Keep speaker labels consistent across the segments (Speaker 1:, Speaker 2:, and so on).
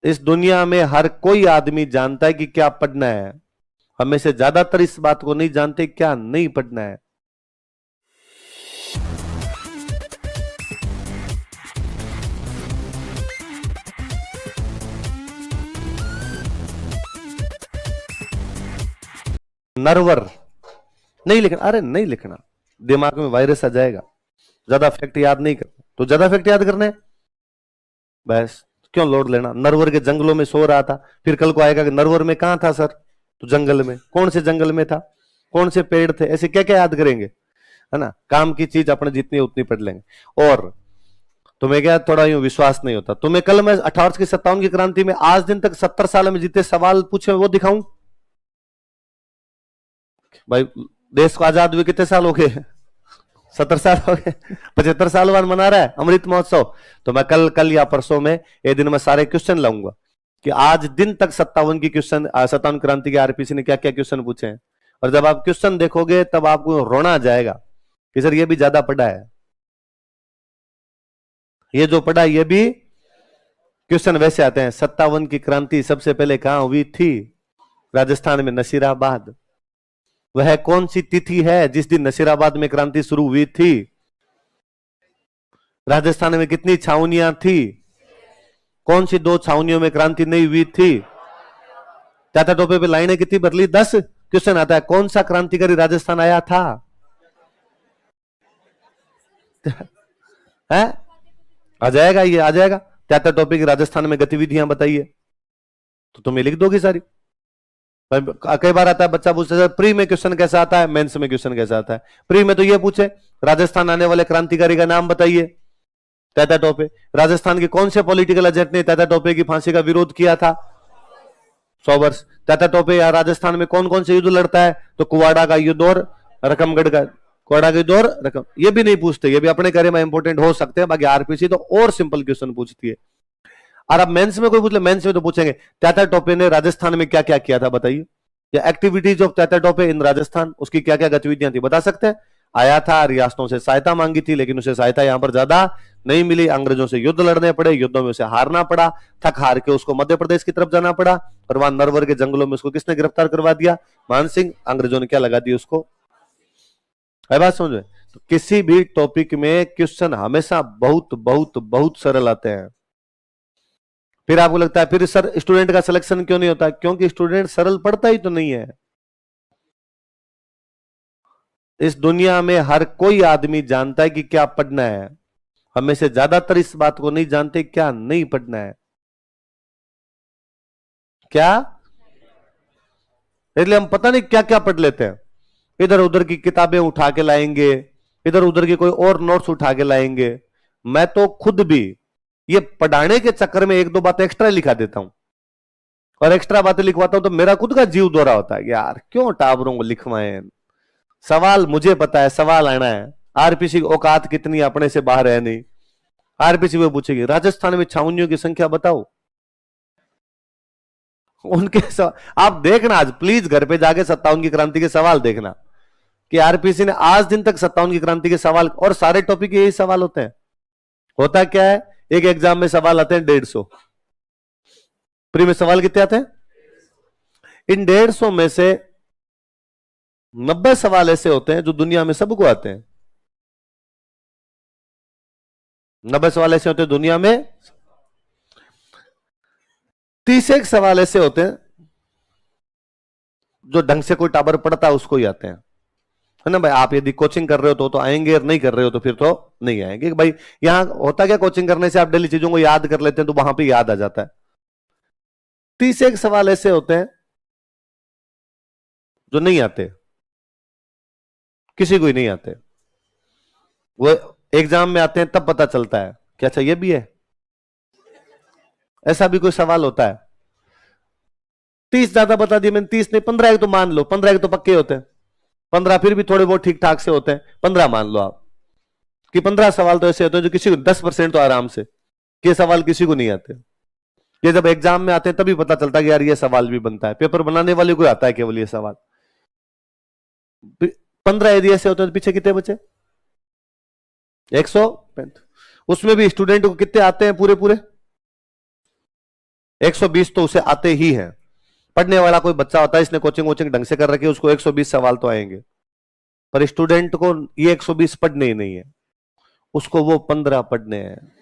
Speaker 1: इस दुनिया में हर कोई आदमी जानता है कि क्या पढ़ना है। हमें से ज्यादातर इस बात को नहीं जानते क्या नहीं पढ़ना है। नर्वर नहीं लिखना, अरे नहीं लिखना, दिमाग में वायरस आ जाएगा। ज्यादा फैक्ट याद नहीं करना, तो ज्यादा फैक्ट याद करने बस क्यों लोड लेना। नरवर के जंगलों में सो रहा था, फिर कल को आएगा कि नरवर में कहां था सर, तो जंगल में, कौन से जंगल में था, कौन से पेड़ थे, ऐसे क्या क्या याद करेंगे, है ना। काम की चीज अपने जितनी उतनी पढ़ लेंगे। और तुम्हें क्या थोड़ा यूं विश्वास नहीं होता, तुम्हें कल मैं 1857 की क्रांति में आज दिन तक 70 साल में जितने सवाल पूछे वो दिखाऊं भाई। देश को आजाद हुए कितने साल हो गए, 70 साल हो गए। 75 साल बाद मना रहा है अमृत महोत्सव। तो मैं कल या परसों में एक दिन में सारे क्वेश्चन लाऊंगा कि आज दिन तक 57 की क्वेश्चन, 57 क्रांति के आरपीसी ने क्या क्या क्वेश्चन पूछे हैं। और जब आप क्वेश्चन देखोगे तब आपको रोना आ जाएगा कि सर ये भी ज्यादा पढ़ा है, ये जो पढ़ा ये भी क्वेश्चन वैसे आते हैं। 57 की क्रांति सबसे पहले कहां हुई थी, राजस्थान में नसीराबाद। वह कौन सी तिथि है जिस दिन नसीराबाद में क्रांति शुरू हुई थी। राजस्थान में कितनी छावनियां थी, कौन सी 2 छावनियों में क्रांति नहीं हुई थी। ताता टोपे पे लाइनें कितनी बदली, 10 क्वेश्चन आता है। कौन सा क्रांतिकारी राजस्थान आया था है? आ जाएगा, ये आ जाएगा। ताता टोपे की राजस्थान में गतिविधियां बताइए, तो तुम्हें लिख दोगी सारी। कई बार आता है बच्चा पूछता है प्री में क्वेश्चन कैसा आता है, मेंस में क्वेश्चन कैसा आता है। प्री में तो ये पूछे राजस्थान आने वाले क्रांतिकारी का नाम बताइए, ताता टोपे। राजस्थान के कौन से पॉलिटिकल एजेंट ने ताता टोपे की फांसी का विरोध किया था, 100 वर्ष। ताता टोपे या राजस्थान में कौन कौन से युद्ध लड़ता है, तो कुवाड़ा का युद्ध और रकमगढ़ का, कुवाड़ा का युद्ध और रकम। ये भी नहीं पूछते, ये भी अपने कार्य में इंपोर्टेंट हो सकते हैं। बाकी आरपीसी तो और सिंपल क्वेश्चन पूछती है। और अब मेंस में कोई पूछ ले, मेंस में तो पूछेंगे ताता टोपे ने राजस्थान में क्या क्या किया था बताइए, या एक्टिविटीज ऑफ ताता टोपे इन राजस्थान, उसकी क्या क्या गतिविधियां थी बता सकते हैं। आया था, रियासतों से सहायता मांगी थी, लेकिन उसे सहायता यहां पर ज्यादा नहीं मिली। अंग्रेजों से युद्ध लड़ने पड़े, युद्धों में उसे हारना पड़ा। थक हार के उसको मध्य प्रदेश की तरफ जाना पड़ा, और वहां नरवर के जंगलों में उसको किसने गिरफ्तार करवा दिया, मान सिंह। अंग्रेजों ने क्या लगा दी उसको, है बात समझ में। तो किसी भी टॉपिक में क्वेश्चन हमेशा बहुत बहुत बहुत सरल आते हैं। फिर आपको लगता है फिर सर स्टूडेंट का सिलेक्शन क्यों नहीं होता, क्योंकि स्टूडेंट सरल पढ़ता ही तो नहीं है। इस दुनिया में हर कोई आदमी जानता है कि क्या पढ़ना है। हमें से ज्यादातर इस बात को नहीं जानते क्या नहीं पढ़ना है। क्या, इसलिए हम पता नहीं क्या क्या पढ़ लेते हैं। इधर उधर की किताबें उठा के लाएंगे, इधर उधर की कोई और नोट्स उठा के लाएंगे। मैं तो खुद भी ये पढ़ाने के चक्कर में 1-2 बातें एक्स्ट्रा लिखा देता हूं, और एक्स्ट्रा बातें लिखवाता हूं तो मेरा खुद का जीव दोहरा होता है, यार क्यों टाबरों को लिखवाएं। सवाल मुझे पता है, सवाल आना है। आरपीसी की औकात कितनी अपने से बाहर है नहीं। आरपीसी वो पूछेगी राजस्थान में छावनियों की संख्या बताओ, उनके आप देखना आज प्लीज घर पे जाके 57 की क्रांति के सवाल देखना कि आरपीसी ने आज दिन तक 57 की क्रांति के सवाल, और सारे टॉपिक यही सवाल होते हैं। होता क्या है, एक एग्जाम में सवाल आते हैं 150, प्री में सवाल कितने आते हैं, इन 150 में से 90 सवाल ऐसे होते हैं जो दुनिया में सबको आते हैं। 90 सवाल ऐसे होते हैं दुनिया में, 30 सवाल ऐसे होते हैं जो ढंग से कोई टाबर पढ़ता है उसको ही आते हैं, है ना भाई। आप यदि कोचिंग कर रहे हो तो आएंगे, और नहीं कर रहे हो तो फिर तो नहीं आएंगे भाई। यहां होता क्या, कोचिंग करने से आप डेली चीजों को याद कर लेते हैं तो वहां पे याद आ जाता है। 30 सवाल ऐसे होते हैं जो नहीं आते, किसी को ही नहीं आते। वो एग्जाम में आते हैं तब पता चलता है क्या अच्छा ये भी है, ऐसा भी कोई सवाल होता है। 30 ज्यादा बता दिए मैंने, 30 नहीं 15 एक तो मान लो, 15 एक तो पक्के होते हैं। 15 फिर भी थोड़े बहुत ठीक ठाक से होते हैं, 15 मान लो आप कि 15 सवाल तो ऐसे होते हैं जो किसी को 10% तो आराम से, ये सवाल किसी को नहीं आते। ये जब एग्जाम में आते हैं तभी पता चलता है कि यार ये सवाल भी बनता है, पेपर बनाने वाले को आता है केवल ये सवाल। 15 यदि ऐसे होते हैं तो पीछे कितने बचे, 135। उसमें भी स्टूडेंट को कितने आते हैं पूरे पूरे, 120 तो उसे आते ही हैं। पढ़ने वाला कोई बच्चा होता है, इसने कोचिंग वोचिंग ढंग से कर रखी है, उसको 120 सवाल तो आएंगे। पर स्टूडेंट को ये 120 पढ़ने ही नहीं है, उसको वो 15 पढ़ने हैं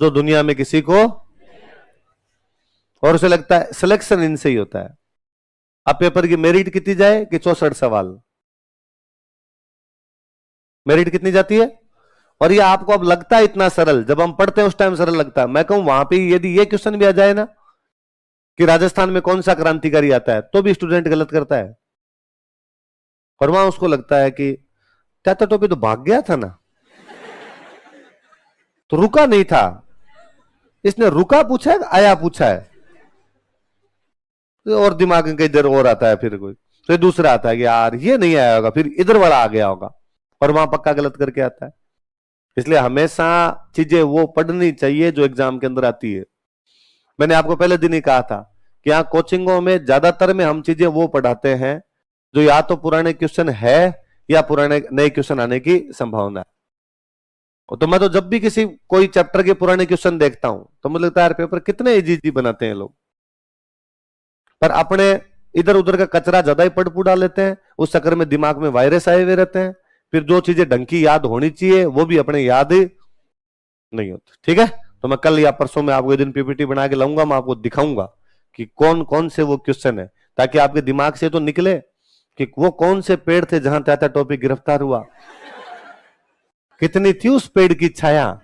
Speaker 1: जो दुनिया में किसी को, और उसे लगता है सिलेक्शन इनसे ही होता है। अब पेपर की मेरिट कितनी जाए कि 64 सवाल, मेरिट कितनी जाती है। और ये आपको अब लगता है इतना सरल, जब हम पढ़ते हैं उस टाइम सरल लगता है। मैं कहूं वहां पे यदि ये क्वेश्चन भी आ जाए ना कि राजस्थान में कौन सा क्रांतिकारी आता है, तो भी स्टूडेंट गलत करता है। और वहां उसको लगता है कि तात्या टोपी तो भाग गया था ना, तो रुका नहीं था, इसने रुका पूछा है आया पूछा है, और दिमाग में कई देर और आता है, फिर कोई तो दूसरा आता है कि यार ये नहीं आया होगा, फिर इधर वाला आ गया होगा, और वहां पक्का गलत करके आता है। इसलिए हमेशा चीजें वो पढ़नी चाहिए जो एग्जाम के अंदर आती है। मैंने आपको पहले दिन ही कहा था कि यहाँ कोचिंगों में ज्यादातर में हम चीजें वो पढ़ाते हैं जो या तो पुराने क्वेश्चन है या पुराने नए क्वेश्चन आने की संभावना है। तो मैं तो जब भी किसी कोई चैप्टर के पुराने क्वेश्चन देखता हूं तो मुझे लगता है यार पेपर कितने इजी इजी बनाते हैं लोग, पर अपने इधर उधर का कचरा ज्यादा ही पढ़ पुढ़ा लेते हैं, उस चक्कर में दिमाग में वायरस आए हुए रहते हैं, फिर जो चीजें ढंग की याद होनी चाहिए वो भी अपने याद नहीं होती। ठीक है, तो मैं कल या परसों में आपको एक दिन पीपीटी बना के लाऊंगा, मैं आपको दिखाऊंगा कि कौन कौन से वो क्वेश्चन है, ताकि आपके दिमाग से तो निकले कि वो कौन से पेड़ थे जहां तात्या टोपी गिरफ्तार हुआ, कितनी थी उस पेड़ की छाया।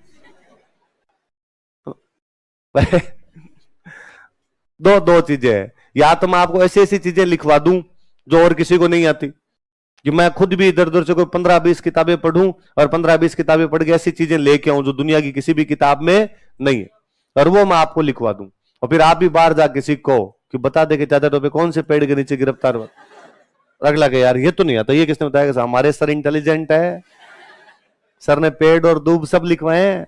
Speaker 1: दो दो चीजें हैं, या तो मैं आपको ऐसी ऐसी चीजें लिखवा दूं जो और किसी को नहीं आती, कि मैं खुद भी इधर उधर से कोई 15-20 किताबें पढ़ूं और 15-20 किताबें पढ़ के ऐसी चीजें लेके आऊं जो दुनिया की किसी भी किताब में नहीं है, और वो मैं आपको लिखवा दूं, और फिर आप भी बाहर जा किसी को कि बता दे कि तात्या टोपी कौन से पेड़ के नीचे गिरफ्तार हुआ। अगला के यार ये तो नहीं आता, ये किसने बताया? हमारे सर इंटेलिजेंट है, सर ने पेड़ और दूब सब लिखवाए हैं,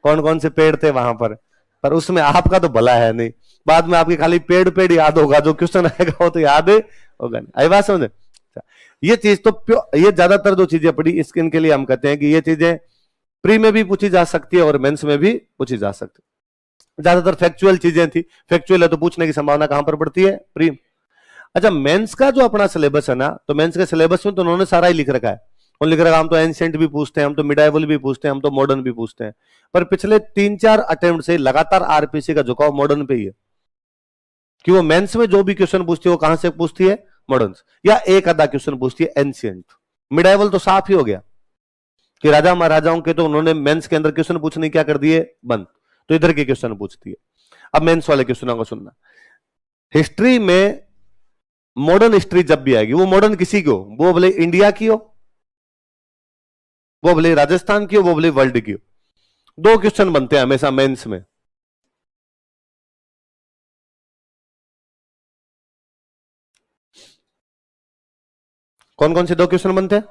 Speaker 1: कौन कौन से पेड़ थे वहां पर उसमें आपका तो भला है नहीं, बाद में आपकी खाली पेड़ पेड़ याद होगा, जो क्वेश्चन आएगा वो तो याद होगा नहीं। आई बात समझे? ये चीज तो ये ज्यादातर जो चीजें पढ़ी इनके लिए हम कहते हैं कि ये चीजें प्री में भी पूछी जा सकती है और मेंस में भी पूछी जा सकती है। ज्यादातर फैक्चुअल चीजें थी, फैक्चुअल है तो पूछने की संभावना कहां पर बढ़ती है? प्री। अच्छा, मेंस का जो अपना सिलेबस है ना, तो मेंस के सिलेबस में तो उन्होंने सारा ही लिख रखा है, उन्होंने लिख रखा हम तो एंशिएंट भी पूछते हैं, हम तो मिडाइवल भी पूछते हैं, हम तो मॉडर्न भी पूछते हैं, पर पिछले 3-4 अटेम्प्ट से लगातार आरपीसी का झुकाव मॉडर्न पे ही है, कि वो मेंस में जो भी क्वेश्चन पूछती है वो कहां से पूछती है? मॉडर्न, या एक आधा क्वेश्चन पूछती है एंशिएंट। मिडाइवल तो साफ ही हो गया कि राजा महाराजाओं के तो उन्होंने मेंस के अंदर क्वेश्चन पूछने क्या कर दिए? बंद, तो इधर के क्वेश्चन पूछती है। अब मेंस वाले क्वेश्चनों को सुनना, हिस्ट्री में मॉडर्न हिस्ट्री जब भी आएगी, वो मॉडर्न किसी की हो, वो भले इंडिया की हो, वो भले राजस्थान की हो, वो भले वर्ल्ड की हो, दो क्वेश्चन बनते हैं हमेशा मेंस में। कौन कौन से दो क्वेश्चन बनते हैं?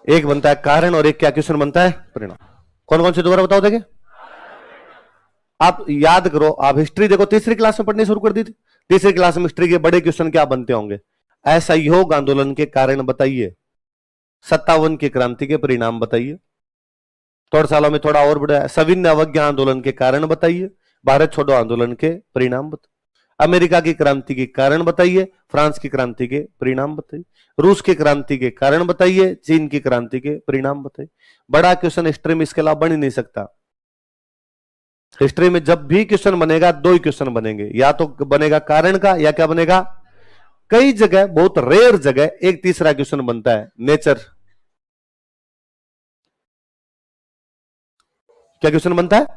Speaker 1: एक बनता है कारण और एक क्या क्वेश्चन बनता है? परिणाम। कौन कौन से दोबारा बताओ देखे? आप याद करो, आप हिस्ट्री देखो, तीसरी क्लास में पढ़नी शुरू कर दी थी, तीसरी क्लास में हिस्ट्री के बड़े क्वेश्चन क्या बनते होंगे? असहयोग आंदोलन के कारण बताइए, 57 की क्रांति के परिणाम बताइए, थोड़ा सालों में थोड़ा और बढ़ा, सविनय अवज्ञा आंदोलन के कारण बताइए, भारत छोड़ो आंदोलन के परिणाम बताइए, अमेरिका की क्रांति के कारण बताइए, फ्रांस की क्रांति के परिणाम बताइए, रूस की क्रांति के कारण बताइए, चीन की क्रांति के परिणाम बताइए। बड़ा क्वेश्चन हिस्ट्री में इसके अलावा बन ही नहीं सकता। हिस्ट्री में जब भी क्वेश्चन बनेगा, दो ही क्वेश्चन बनेंगे, या तो बनेगा कारण का, या क्या बनेगा? कई जगह, बहुत रेयर जगह, एक तीसरा क्वेश्चन बनता है, नेचर। क्या क्वेश्चन बनता है?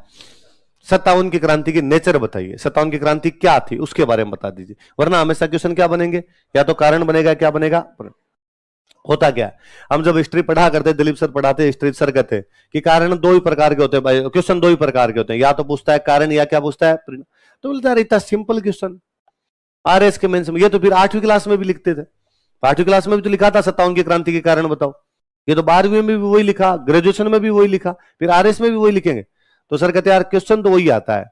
Speaker 1: 57 की क्रांति की नेचर बताइए, 57 की क्रांति क्या थी उसके बारे में बता दीजिए, वरना हमेशा क्वेश्चन क्या बनेंगे? या तो कारण बनेगा, क्या बनेगा? होता क्या है, हम जब हिस्ट्री पढ़ा करते, दिलीप सर पढ़ाते हिस्ट्री, सर कहते कि कारण दो ही प्रकार के होते हैं भाई, क्वेश्चन दो ही प्रकार के होते हैं, या तो पूछता है कारण, या क्या पूछता है? तो बोलता है इतना सिंपल क्वेश्चन आरएस के मेंस में, ये तो फिर 8वीं क्लास में भी लिखते थे, 8वीं क्लास में भी तो लिखा था 57 की क्रांति के कारण बताओ, ये तो 12वीं में भी वही लिखा, ग्रेजुएशन में भी वही लिखा, फिर आरएस में भी वही लिखेंगे। तो सर कहते हैं यार क्वेश्चन तो वही आता है,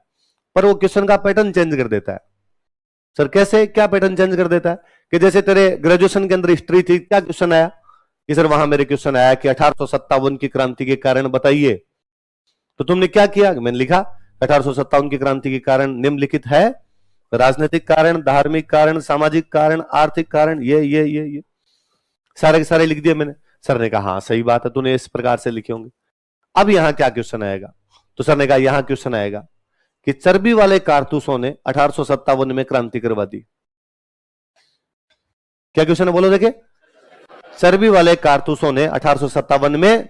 Speaker 1: पर वो क्वेश्चन का पैटर्न चेंज कर देता है। सर कैसे, क्या पैटर्न चेंज कर देता है? कि जैसे तेरे ग्रेजुएशन के अंदर हिस्ट्री थी, क्या क्वेश्चन आया कि सर वहां मेरे क्वेश्चन आया कि 1857 की क्रांति के कारण बताइए, तो तुमने क्या किया? मैंने लिखा 1857 की क्रांति के कारण निम्नलिखित है? राजनीतिक कारण, धार्मिक कारण, सामाजिक कारण, आर्थिक कारण, ये सारे के सारे लिख दिए मैंने। सर ने कहा हाँ सही बात है, तूने इस प्रकार से लिखे होंगे। अब यहां क्या क्वेश्चन आएगा? तो सर ने कहा यहां क्वेश्चन आएगा कि चर्बी वाले कारतूसों ने 1857 में क्रांति करवा दी। क्या क्वेश्चन है बोलो देखे? चर्बी वाले कारतूसों ने 1857 में,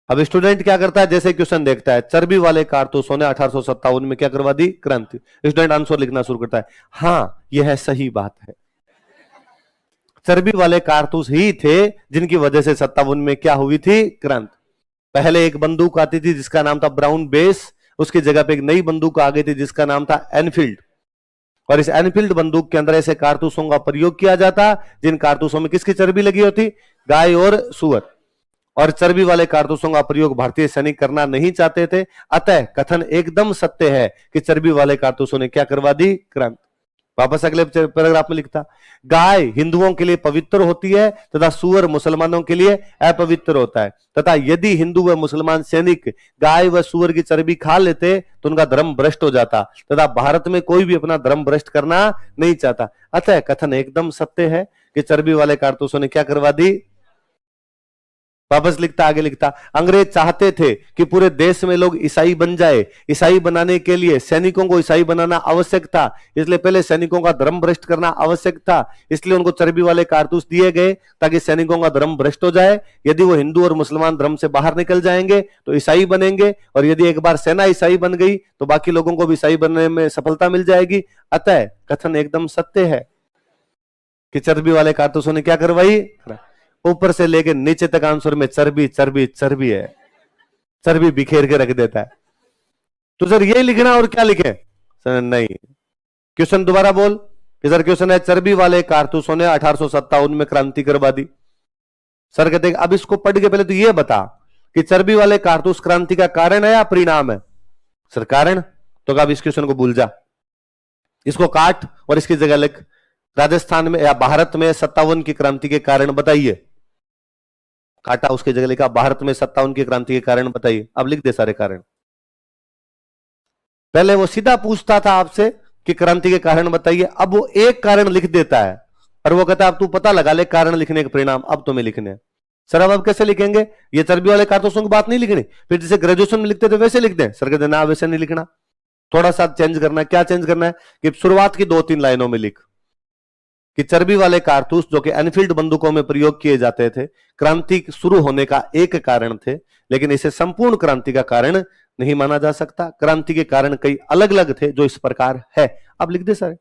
Speaker 1: अब स्टूडेंट क्या करता है, जैसे क्वेश्चन देखता है चर्बी वाले कारतूसों ने 1857 में क्या करवा दी? क्रांति। स्टूडेंट आंसर लिखना शुरू करता है, हां यह सही बात है, चर्बी वाले कारतूस ही थे जिनकी वजह से 57 में क्या हुई थी? क्रांति। पहले एक बंदूक आती थी जिसका नाम था ब्राउन बेस, उसकी जगह पे एक नई बंदूक आ गई थी जिसका नाम था एनफील्ड, और इस एनफील्ड बंदूक के अंदर ऐसे कारतूसों का प्रयोग किया जाता जिन कारतूसों में किसकी चर्बी लगी होती? गाय और सुअर। और चर्बी वाले कारतूसों का प्रयोग भारतीय सैनिक करना नहीं चाहते थे, अतः कथन एकदम सत्य है कि चर्बी वाले कारतूसों ने क्या करवा दी? क्रांति। वापस अगले पैराग्राफ में लिखता, गाय हिंदुओं के लिए पवित्र होती है तथा सुअर मुसलमानों के लिए अपवित्र होता है, तथा यदि हिंदू व मुसलमान सैनिक गाय व सुअर की चर्बी खा लेते तो उनका धर्म भ्रष्ट हो जाता, तथा भारत में कोई भी अपना धर्म भ्रष्ट करना नहीं चाहता, अतः कथन एकदम सत्य है कि चर्बी वाले कारतूसों ने क्या करवा दी? वापस लिखता, आगे लिखता, अंग्रेज चाहते थे कि पूरे देश में लोग ईसाई बन जाए, ईसाई बनाने के लिए सैनिकों को ईसाई बनाना आवश्यक था, इसलिए पहले सैनिकों का धर्म भ्रष्ट करना आवश्यक था, इसलिए उनको चर्बी वाले कारतूस दिए गए ताकि सैनिकों का धर्म भ्रष्ट हो जाए। यदि वो हिंदू और मुसलमान धर्म से बाहर निकल जाएंगे तो ईसाई बनेंगे, और यदि एक बार सेना ईसाई बन गई तो बाकी लोगों को भी ईसाई बनने में सफलता मिल जाएगी। अतः कथन एकदम सत्य है कि चर्बी वाले कारतूसों ने क्या करवाई? ऊपर से लेके नीचे तक आंसर में चर्बी चर्बी चर्बी है, चर्बी बिखेर के रख देता है। तो सर ये लिखना और क्या लिखे? सर नहीं, क्वेश्चन दोबारा बोल कि सर क्वेश्चन है चर्बी वाले कारतूसों ने 1857 में क्रांति करवा दी। सर कहते अब इसको पढ़ के पहले तो ये बता कि चर्बी वाले कारतूस क्रांति का कारण है या परिणाम है? सर कारण। तो अब इस क्वेश्चन को भूल जा, इसको काट और इसकी जगह लिख राजस्थान में या भारत में 57 की क्रांति के कारण बताइए। काटा, उसकी जगह लिखा भारत में 57 की क्रांति के कारण बताइए। अब लिख दे सारे कारण। पहले वो सीधा पूछता था आपसे कि क्रांति के कारण बताइए, अब वो एक कारण लिख देता है और वो कहता है अब तू पता लगा ले कारण लिखने के परिणाम अब तुम्हें लिखने हैं। सर अब कैसे लिखेंगे? ये चर्बी वाले कारतूसों की बात नहीं लिखनी, फिर जैसे ग्रेजुएशन में लिखते थे वैसे लिख दें। सर कहते ना वैसे नहीं लिखना, थोड़ा सा चेंज करना है। क्या चेंज करना है कि शुरुआत की 2-3 लाइनों में लिख कि चर्बी वाले कारतूस जो कि एनफील्ड बंदूकों में प्रयोग किए जाते थे क्रांति शुरू होने का एक कारण थे, लेकिन इसे संपूर्ण क्रांति का कारण नहीं माना जा सकता। क्रांति के कारण कई अलग अलग थे जो इस प्रकार है। अब लिख दे सारे,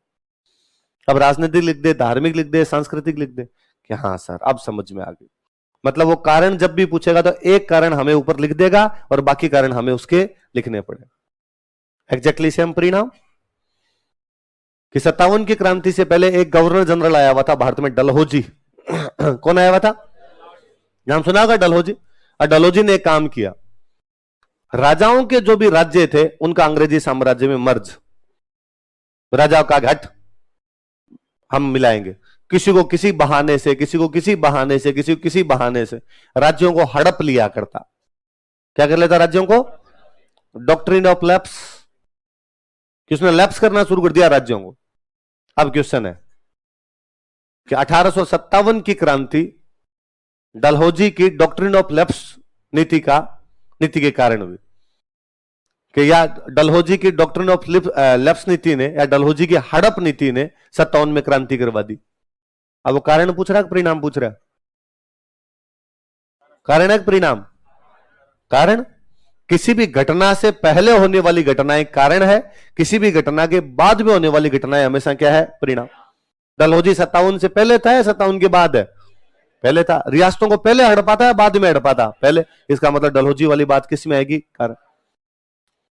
Speaker 1: अब राजनीतिक लिख दे, धार्मिक लिख दे, सांस्कृतिक लिख दे कि हाँ सर अब समझ में आ गई। मतलब वो कारण जब भी पूछेगा तो एक कारण हमें ऊपर लिख देगा और बाकी कारण हमें उसके लिखने पड़े। एग्जैक्टली सेम परिणाम कि 57 की क्रांति से पहले एक गवर्नर जनरल आया हुआ था भारत में, डलहौजी। कौन आया हुआ था? नाम सुना होगा डलहौजी। और डलहौजी ने एक काम किया, राजाओं के जो भी राज्य थे उनका अंग्रेजी साम्राज्य में मर्ज, राजाओं का घट हम मिलाएंगे, किसी को किसी बहाने से, किसी को किसी बहाने से, किसी को किसी बहाने से राज्यों को हड़प लिया करता। क्या कर लेता राज्यों को? डॉक्ट्रिन ऑफ लैप्स, कि उसने लैप्स करना शुरू कर दिया राज्यों को। अब क्वेश्चन है कि 1857 की क्रांति डलहौजी की डॉक्ट्रिन ऑफ लैप्स नीति के कारण हुई कि या डलहौजी की डॉक्ट्रिन ऑफ लैप्स नीति ने या डलहौजी की हड़प नीति ने 57 में क्रांति करवा दी। अब वो कारण पूछ रहा है परिणाम पूछ रहा है? कारण है परिणाम? कारण। किसी भी घटना से पहले होने वाली घटनाएं कारण है, किसी भी घटना के बाद में होने वाली घटनाएं हमेशा क्या है? परिणाम। डलहौजी 57 से पहले था या 57 के बाद है? पहले था। रियासतों को पहले हड़पाता है बाद में हड़पाता? पहले। इसका मतलब डलहौजी वाली बात किस में आएगी? कारण।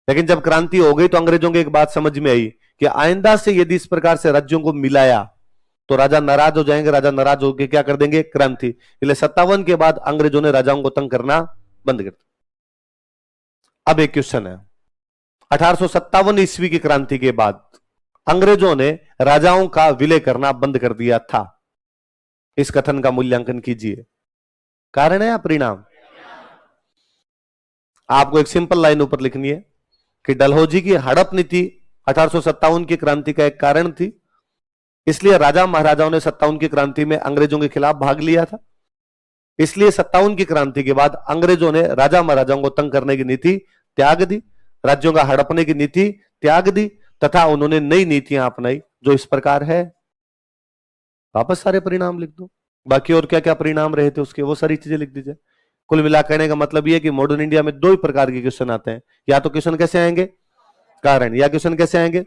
Speaker 1: लेकिन जब क्रांति हो गई तो अंग्रेजों को एक बात समझ में आई कि आइंदा से यदि इस प्रकार से राज्यों को मिलाया तो राजा नाराज हो जाएंगे, राजा नाराज होकर क्या कर देंगे? क्रांति। इसलिए 57 के बाद अंग्रेजों ने राजाओं को तंग करना बंद कर दिया। अब एक क्वेश्चन है, 1857 ईस्वी की क्रांति के बाद अंग्रेजों ने राजाओं का विलय करना बंद कर दिया था। इस कथन का मूल्यांकन कीजिए, कारण है या परिणाम? आपको एक सिंपल लाइन ऊपर लिखनी है कि डलहौजी की हड़प नीति 1857 की क्रांति का एक कारण थी, इसलिए राजा महाराजाओं ने 57 की क्रांति में अंग्रेजों के खिलाफ भाग लिया था, इसलिए 57 की क्रांति के बाद अंग्रेजों ने राजा महाराजाओं को तंग करने की नीति त्याग दी, राज्यों का हड़पने की नीति त्याग दी तथा उन्होंने नई नीतियां अपनाई जो इस प्रकार है। वापस सारे परिणाम लिख दो, बाकी और क्या क्या परिणाम रहे थे उसके वो सारी चीजें लिख दीजिए। कुल मिला कहने का मतलब यह कि मॉडर्न इंडिया में दो ही प्रकार के क्वेश्चन आते हैं, या तो क्वेश्चन कैसे आएंगे कारण, या क्वेश्चन कैसे आएंगे